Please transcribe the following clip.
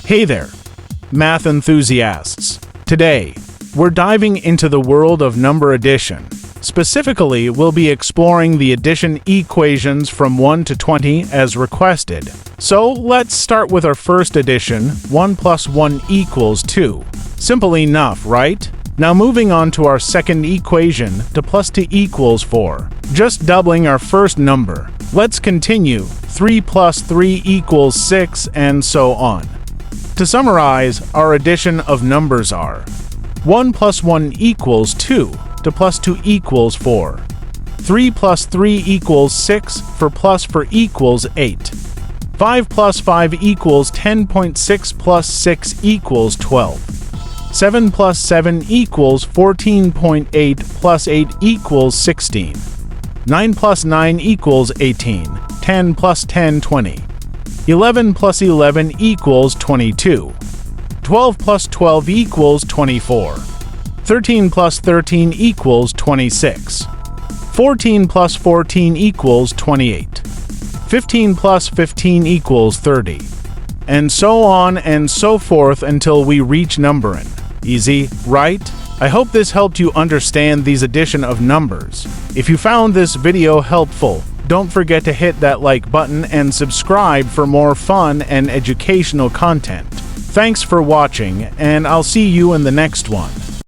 Hey there, math enthusiasts. Today, we're diving into the world of number addition. Specifically, we'll be exploring the addition equations from 1 to 20 as requested. So let's start with our first addition, 1 plus 1 equals 2. Simple enough, right? Now moving on to our second equation, to plus 2 equals 4. Just doubling our first number. Let's continue, 3 plus 3 equals 6, and so on. To summarize, our addition of numbers are 1 plus 1 equals 2, to plus 2 equals 4. 3 plus 3 equals 6, for plus 4 equals 8. 5 plus 5 equals 10.6 plus 6 equals 12. 7 plus 7 equals 14.8 plus 8 equals 16. 9 plus 9 equals 18. 10 plus 10, 20. 11 plus 11 equals 22. 12 plus 12 equals 24. 13 plus 13 equals 26. 14 plus 14 equals 28. 15 plus 15 equals 30. And so on and so forth until we reach numbering. Easy, right? I hope this helped you understand these addition of numbers. If you found this video helpful, don't forget to hit that like button and subscribe for more fun and educational content. Thanks for watching, and I'll see you in the next one.